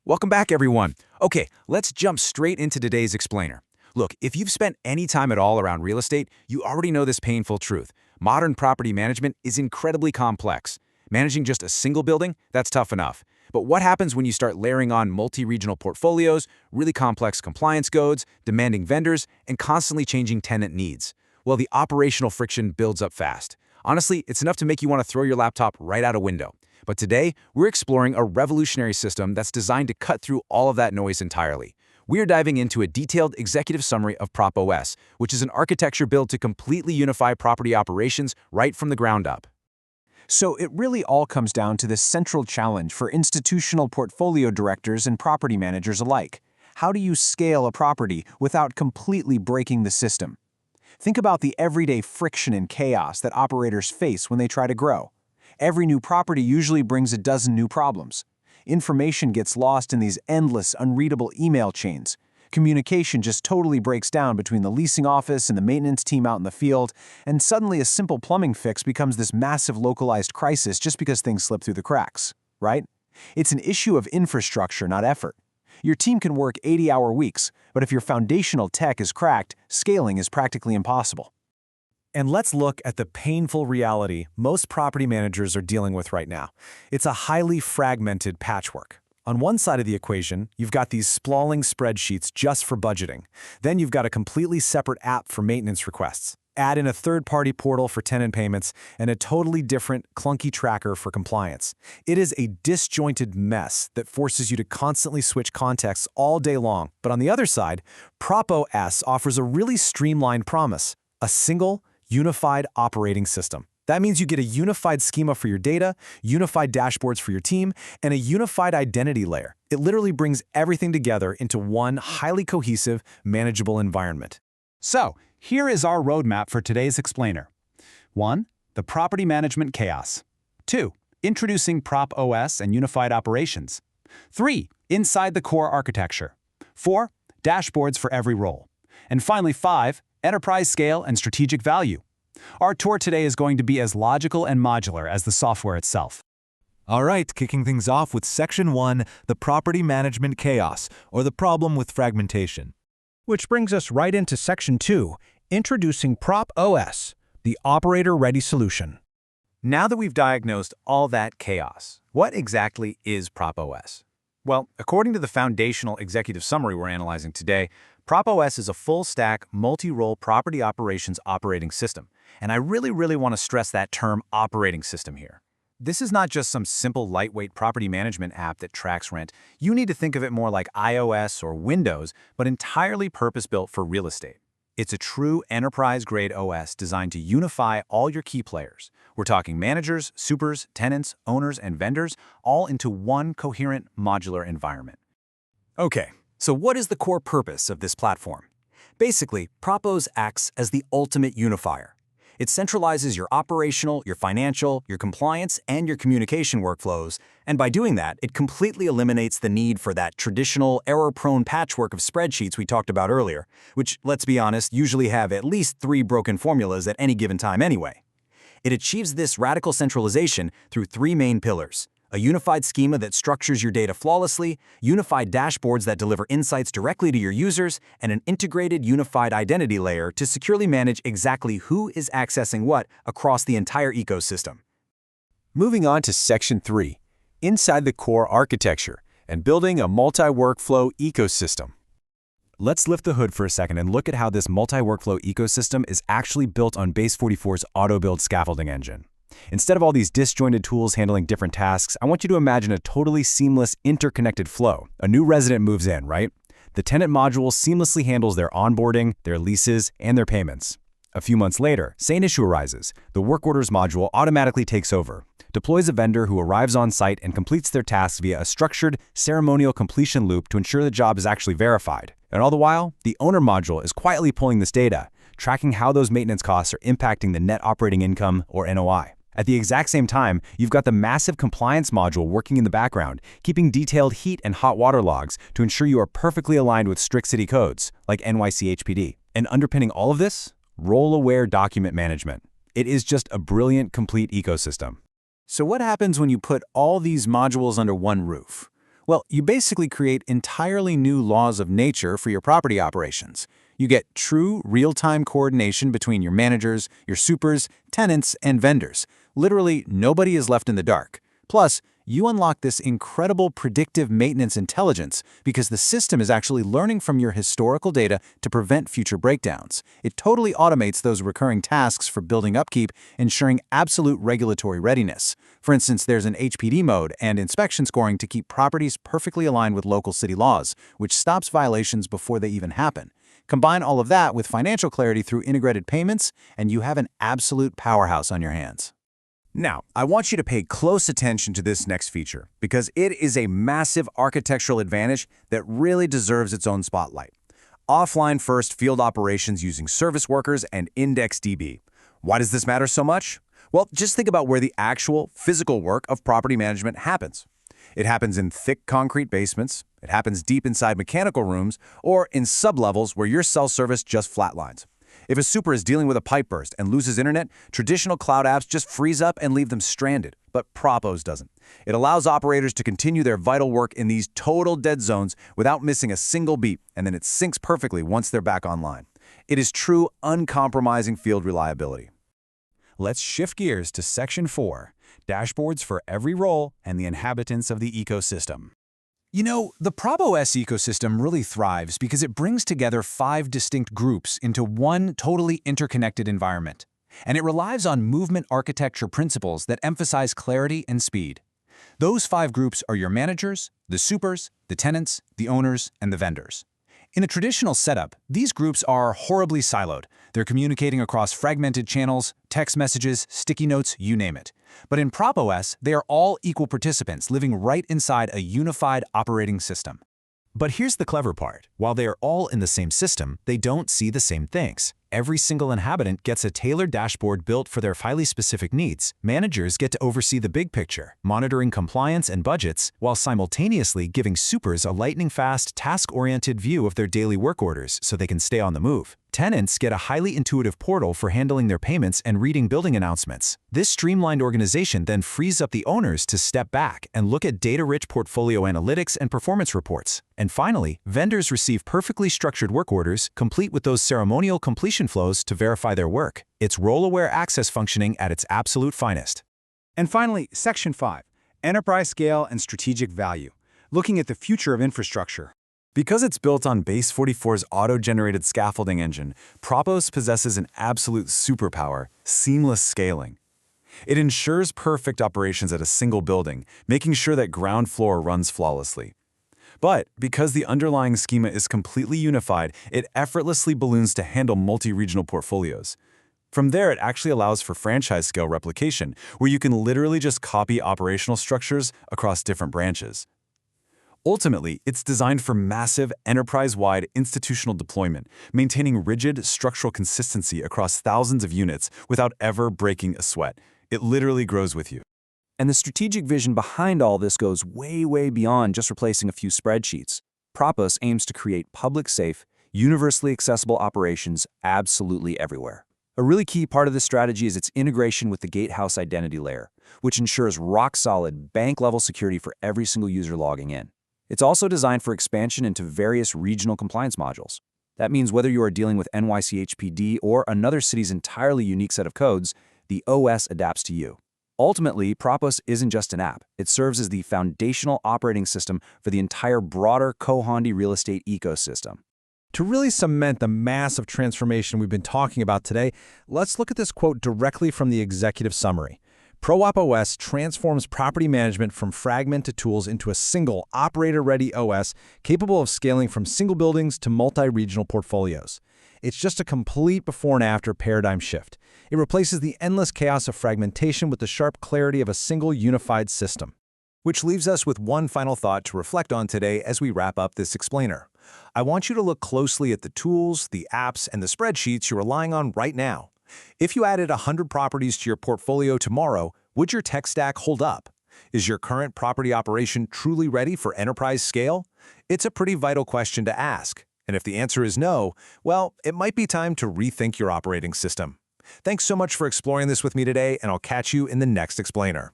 Welcome back, everyone. Okay, let's jump straight into today's explainer. Look, if you've spent any time at all around real estate, you already know this painful truth. Modern property management is incredibly complex. Managing just a single building, that's tough enough. But what happens when you start layering on multi-regional portfolios, really complex compliance codes, demanding vendors, and constantly changing tenant needs? Well, the operational friction builds up fast. Honestly, it's enough to make you want to throw your laptop right out a window. But today, we're exploring a revolutionary system that's designed to cut through all of that noise entirely. We're diving into a detailed executive summary of PropOS, which is an architecture built to completely unify property operations right from the ground up. So it really all comes down to this central challenge for institutional portfolio directors and property managers alike. How do you scale a property without completely breaking the system? Think about the everyday friction and chaos that operators face when they try to grow. Every new property usually brings a dozen new problems. Information gets lost in these endless, unreadable email chains. Communication just totally breaks down between the leasing office and the maintenance team out in the field, and suddenly a simple plumbing fix becomes this massive localized crisis just because things slip through the cracks, right? It's an issue of infrastructure, not effort. Your team can work 80-hour weeks, but if your foundational tech is cracked, scaling is practically impossible. And let's look at the painful reality most property managers are dealing with right now. It's a highly fragmented patchwork. On one side of the equation, you've got these sprawling spreadsheets just for budgeting. Then you've got a completely separate app for maintenance requests. Add in a third-party portal for tenant payments and a totally different, clunky tracker for compliance. It is a disjointed mess that forces you to constantly switch contexts all day long. But on the other side, PropOS offers a really streamlined promise: a single, unified operating system. That means you get a unified schema for your data, unified dashboards for your team, and a unified identity layer. It literally brings everything together into one highly cohesive, manageable environment. So, here is our roadmap for today's explainer. 1. The property management chaos. 2. Introducing PropOS and unified operations. 3. Inside the core architecture. 4. Dashboards for every role. And finally, 5. Enterprise scale and strategic value. Our tour today is going to be as logical and modular as the software itself. All right, kicking things off with Section 1, the property management chaos, or the problem with fragmentation. Which brings us right into Section 2, introducing PropOS, the operator-ready solution. Now that we've diagnosed all that chaos, what exactly is PropOS? Well, according to the foundational executive summary we're analyzing today, PropOS is a full-stack, multi-role property operations operating system. And I really want to stress that term operating system here. This is not just some simple, lightweight property management app that tracks rent. You need to think of it more like iOS or Windows, but entirely purpose-built for real estate. It's a true enterprise-grade OS designed to unify all your key players. We're talking managers, supers, tenants, owners, and vendors, all into one coherent, modular environment. Okay, so what is the core purpose of this platform? Basically, PropOS acts as the ultimate unifier. It centralizes your operational, your financial, your compliance, and your communication workflows, and by doing that, it completely eliminates the need for that traditional, error-prone patchwork of spreadsheets we talked about earlier, which, let's be honest, usually have at least 3 broken formulas at any given time anyway. It achieves this radical centralization through 3 main pillars: a unified schema that structures your data flawlessly, unified dashboards that deliver insights directly to your users, and an integrated unified identity layer to securely manage exactly who is accessing what across the entire ecosystem. Moving on to Section 3, inside the core architecture and building a multi-workflow ecosystem. Let's lift the hood for a second and look at how this multi-workflow ecosystem is actually built on Base44's auto-build scaffolding engine. Instead of all these disjointed tools handling different tasks, I want you to imagine a totally seamless, interconnected flow. A new resident moves in, right? The tenant module seamlessly handles their onboarding, their leases, and their payments. A few months later, same issue arises. The work orders module automatically takes over, deploys a vendor who arrives on site and completes their tasks via a structured, ceremonial completion loop to ensure the job is actually verified. And all the while, the owner module is quietly pulling this data, tracking how those maintenance costs are impacting the net operating income, or NOI. At the exact same time, you've got the massive compliance module working in the background, keeping detailed heat and hot water logs to ensure you are perfectly aligned with strict city codes, like NYCHPD. And underpinning all of this, role-aware document management. It is just a brilliant, complete ecosystem. So what happens when you put all these modules under one roof? Well, you basically create entirely new laws of nature for your property operations. You get true real-time coordination between your managers, your supers, tenants, and vendors. Literally, nobody is left in the dark. Plus, you unlock this incredible predictive maintenance intelligence because the system is actually learning from your historical data to prevent future breakdowns. It totally automates those recurring tasks for building upkeep, ensuring absolute regulatory readiness. For instance, there's an HPD mode and inspection scoring to keep properties perfectly aligned with local city laws, which stops violations before they even happen. Combine all of that with financial clarity through integrated payments, and you have an absolute powerhouse on your hands. Now, I want you to pay close attention to this next feature because it is a massive architectural advantage that really deserves its own spotlight. Offline first field operations using service workers and IndexedDB. Why does this matter so much? Well, just think about where the actual physical work of property management happens. It happens in thick concrete basements, it happens deep inside mechanical rooms, or in sublevels where your cell service just flatlines. If a super is dealing with a pipe burst and loses internet, traditional cloud apps just freeze up and leave them stranded. But PropOS doesn't. It allows operators to continue their vital work in these total dead zones without missing a single beat, and then it syncs perfectly once they're back online. It is true, uncompromising field reliability. Let's shift gears to Section 4, dashboards for every role and the inhabitants of the ecosystem. You know, the PropOS ecosystem really thrives because it brings together 5 distinct groups into one totally interconnected environment. And it relies on movement architecture principles that emphasize clarity and speed. Those 5 groups are your managers, the supers, the tenants, the owners, and the vendors. In a traditional setup, these groups are horribly siloed. They're communicating across fragmented channels, text messages, sticky notes, you name it. But in PropOS, they are all equal participants living right inside a unified operating system. But here's the clever part. While they are all in the same system, they don't see the same things. Every single inhabitant gets a tailored dashboard built for their highly specific needs. Managers get to oversee the big picture, monitoring compliance and budgets, while simultaneously giving supers a lightning-fast, task-oriented view of their daily work orders so they can stay on the move. Tenants get a highly intuitive portal for handling their payments and reading building announcements. This streamlined organization then frees up the owners to step back and look at data-rich portfolio analytics and performance reports. And finally, vendors receive perfectly structured work orders, complete with those ceremonial completion flows to verify their work. It's role-aware access functioning at its absolute finest. And finally, Section 5, enterprise scale and strategic value, looking at the future of infrastructure. Because it's built on Base44's auto-generated scaffolding engine, PropOS possesses an absolute superpower, seamless scaling. It ensures perfect operations at a single building, making sure that ground floor runs flawlessly. But because the underlying schema is completely unified, it effortlessly balloons to handle multi-regional portfolios. From there, it actually allows for franchise-scale replication, where you can literally just copy operational structures across different branches. Ultimately, it's designed for massive, enterprise-wide institutional deployment, maintaining rigid structural consistency across thousands of units without ever breaking a sweat. It literally grows with you. And the strategic vision behind all this goes way, way beyond just replacing a few spreadsheets. PropOS aims to create public, safe, universally accessible operations absolutely everywhere. A really key part of this strategy is its integration with the Gatehouse identity layer, which ensures rock-solid, bank-level security for every single user logging in. It's also designed for expansion into various regional compliance modules. That means whether you are dealing with NYCHPD or another city's entirely unique set of codes, the OS adapts to you. Ultimately, PropOS isn't just an app. It serves as the foundational operating system for the entire broader Kohandi real estate ecosystem. To really cement the massive transformation we've been talking about today, let's look at this quote directly from the executive summary. PropOS transforms property management from fragmented tools into a single, operator-ready OS capable of scaling from single buildings to multi-regional portfolios. It's just a complete before and after paradigm shift. It replaces the endless chaos of fragmentation with the sharp clarity of a single unified system. Which leaves us with one final thought to reflect on today as we wrap up this explainer. I want you to look closely at the tools, the apps, and the spreadsheets you're relying on right now. If you added 100 properties to your portfolio tomorrow, would your tech stack hold up? Is your current property operation truly ready for enterprise scale? It's a pretty vital question to ask. And if the answer is no, well, it might be time to rethink your operating system. Thanks so much for exploring this with me today, and I'll catch you in the next explainer.